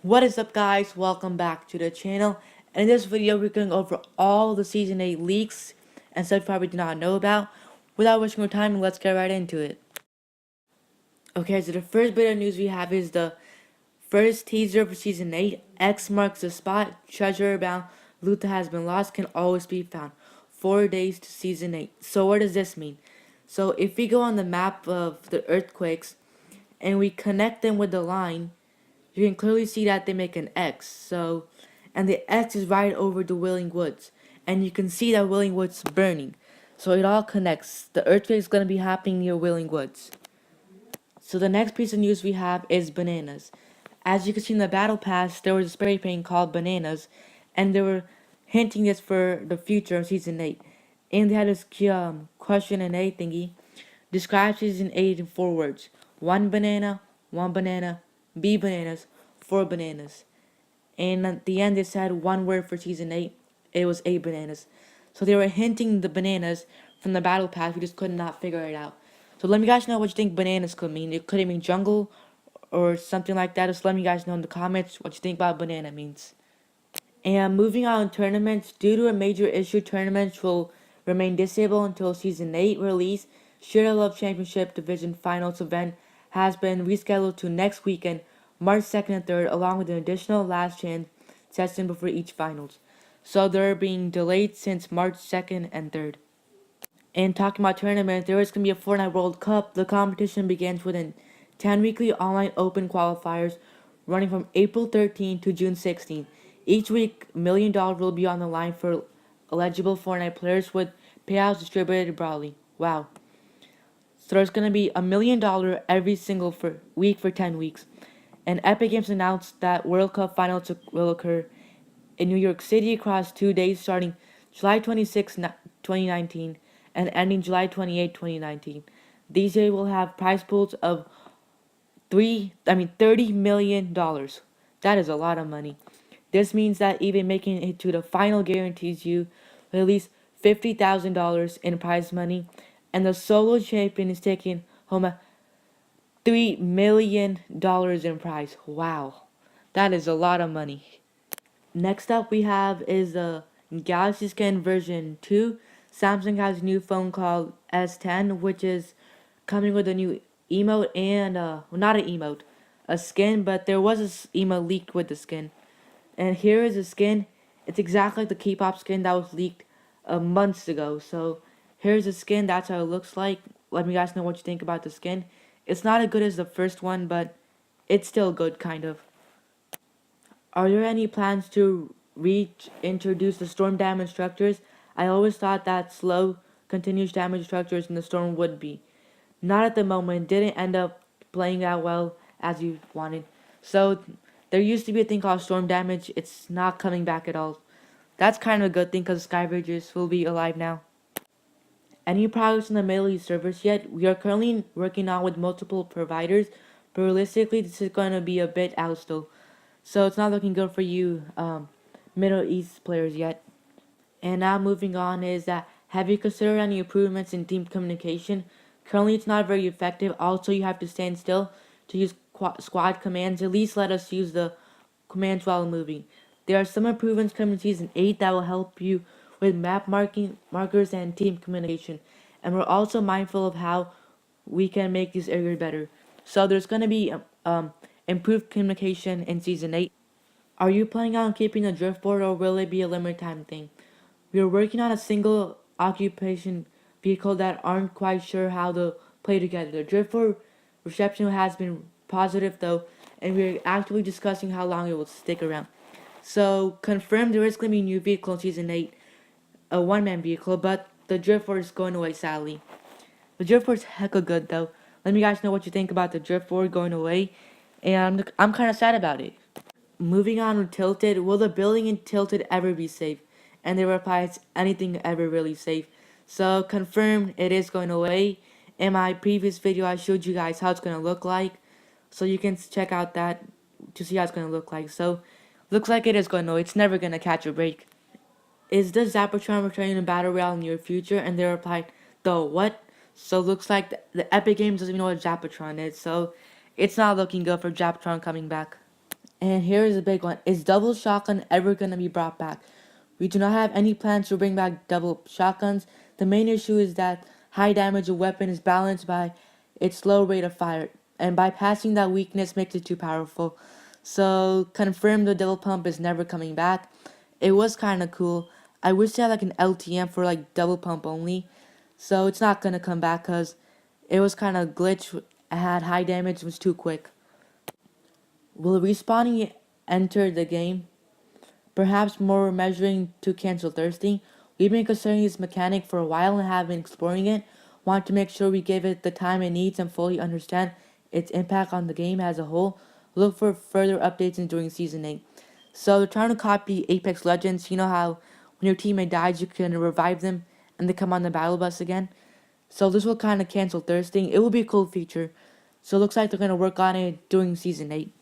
What is up, guys? Welcome back to the channel. And in this video we're going over all the season 8 leaks and stuff you probably do not know about. Without wasting more time, let's get right into it. Okay, so the first bit of news we have is the first teaser for season 8. X marks the spot. Treasure bound loot that has been lost can always be found. 4 days to season 8. So what does this mean? So if we go on the map of the earthquakes and we connect them with the line, you can clearly see that they make an X. So, and the X is right over the Willing Woods, and you can see that Willing Woods burning. So it all connects. The earthquake is gonna be happening near Willing Woods. So the next piece of news we have is bananas. As you can see in the battle pass, there was a spray paint called bananas, and they were hinting this for the future of season 8. And they had this question and A thingy. Describe season 8 in 4 words. One banana, B bananas, 4 bananas. And at the end, they said one word for season 8. It was 8 bananas. So they were hinting the bananas from the battle pass. We just could not figure it out. So let me guys know what you think bananas could mean. It could mean jungle or something like that. Just let me guys know in the comments what you think about banana means. And moving on to tournaments, due to a major issue, tournaments will remain disabled until Season 8 release. Share Love Championship Division Finals event has been rescheduled to next weekend, March 2nd and 3rd, along with an additional last chance session before each finals. So they're being delayed since March 2nd and 3rd. And talking about tournaments, there is going to be a Fortnite World Cup. The competition begins within 10 weekly online open qualifiers running from April 13 to June 16. Each week, $1 million will be on the line for eligible Fortnite players with payouts distributed broadly. Wow. So there's going to be $1 million every single week for 10 weeks. And Epic Games announced that World Cup finals will occur in New York City across 2 days starting July 26, 2019 and ending July 28, 2019. These days will have prize pools of $30 million. That is a lot of money. This means that even making it to the final guarantees you at least $50,000 in prize money, and the solo champion is taking home $3 million in prize. Wow, that is a lot of money. Next up we have is the Galaxy Skin version 2. Samsung has a new phone called S10, which is coming with a new emote and, well, not an emote, a skin, but there was an emote leaked with the skin. And here is the skin. It's exactly like the K-pop skin that was leaked months ago. So here's the skin. That's how it looks like. Let me guys know what you think about the skin. It's not as good as the first one, but it's still good, kind of. Are there any plans to reintroduce the storm damage structures? I always thought that slow, continuous damage structures in the storm would be. Not at the moment. Didn't end up playing out well as you wanted. So there used to be a thing called storm damage. It's not coming back at all. That's kind of a good thing because Sky Bridges will be alive now. Any progress in the Middle East servers yet? We are currently working on with multiple providers, but realistically this is going to be a bit out still. So it's not looking good for you Middle East players yet. And now moving on is that have you considered any improvements in team communication? Currently it's not very effective. Also you have to stand still to use squad commands. At least let us use the commands while moving. There are some improvements coming in Season 8 that will help you with map markers and team communication. And we're also mindful of how we can make these areas better. So there's going to be improved communication in Season 8. Are you planning on keeping the driftboard or will it be a limited time thing? We are working on a single occupation vehicle that aren't quite sure how to play together. The driftboard reception has been positive though, and we're actively discussing how long it will stick around. So confirmed there is going to be a new vehicle in Season 8, a one-man vehicle, but the driftboard is going away sadly. The driftboard's hecka good though. Let me guys know what you think about the driftboard going away, and I'm kind of sad about it. Moving on with Tilted, will the building in Tilted ever be safe? And they reply, it's anything ever really safe. So confirmed it is going away. In my previous video I showed you guys how it's going to look like. So you can check out that to see how it's going to look like. So looks like it is going away. It's never going to catch a break. Is the Zapatron returning in Battle Royale in the near future? And they replied, the what? So looks like the Epic Games doesn't even know what Zapatron is. So it's not looking good for Zapatron coming back. And here is a big one. Is double shotgun ever going to be brought back? We do not have any plans to bring back double shotguns. The main issue is that high damage of weapon is balanced by its low rate of fire, and bypassing that weakness makes it too powerful. So confirm the double pump is never coming back. It was kind of cool. I wish they had like an LTM for like double pump only. So it's not gonna come back because it was kind of glitch. It had high damage, it was too quick. Will respawning enter the game? Perhaps more measuring to cancel thirsting. We've been considering this mechanic for a while and have been exploring it. Want to make sure we give it the time it needs and fully understand its impact on the game as a whole. Look for further updates during Season 8. So they're trying to copy Apex Legends. You know how when your teammate dies you can revive them and they come on the battle bus again? So this will kind of cancel thirsting. It will be a cool feature. So it looks like they're going to work on it during Season 8.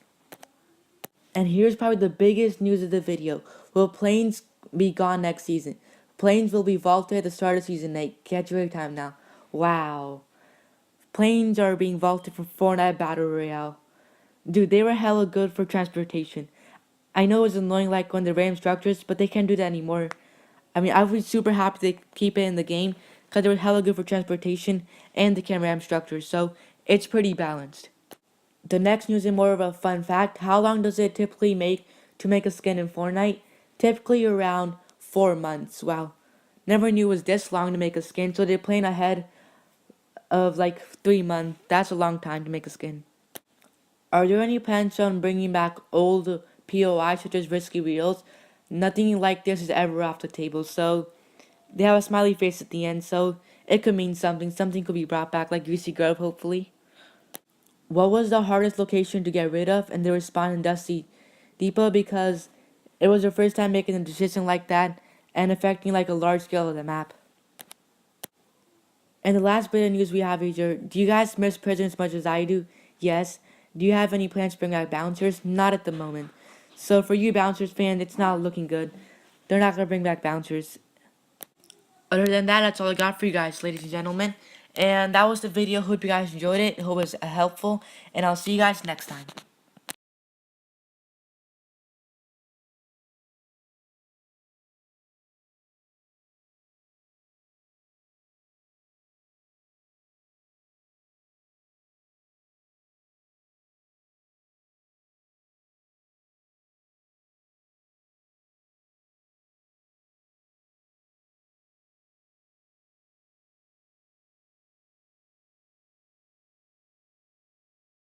And here's probably the biggest news of the video. Will planes be gone next season? Planes will be vaulted at the start of Season 8. Catch your time now. Wow. Planes are being vaulted for Fortnite Battle Royale. Dude, they were hella good for transportation. I know it's annoying like when they ram structures, but they can't do that anymore. I mean, I was super happy to keep it in the game because they were hella good for transportation and they can ram structures, so it's pretty balanced. The next news is more of a fun fact. How long does it typically make a skin in Fortnite? Typically around 4 months. Wow. Never knew it was this long to make a skin, so they're playing ahead of like 3 months. That's a long time to make a skin. Are there any plans on bringing back old POI such as Risky Reels? Nothing like this is ever off the table, so they have a smiley face at the end, so it could mean something. Something could be brought back, like Greasy Grove, hopefully. What was the hardest location to get rid of? And they responded in Dusty Depot because it was their first time making a decision like that and affecting like a large scale of the map. And the last bit of news we have is here. Do you guys miss prison as much as I do? Yes. Do you have any plans to bring back bouncers? Not at the moment. So for you bouncers fans, it's not looking good. They're not going to bring back bouncers. Other than that, that's all I got for you guys, ladies and gentlemen. And that was the video. Hope you guys enjoyed it. Hope it was helpful. And I'll see you guys next time.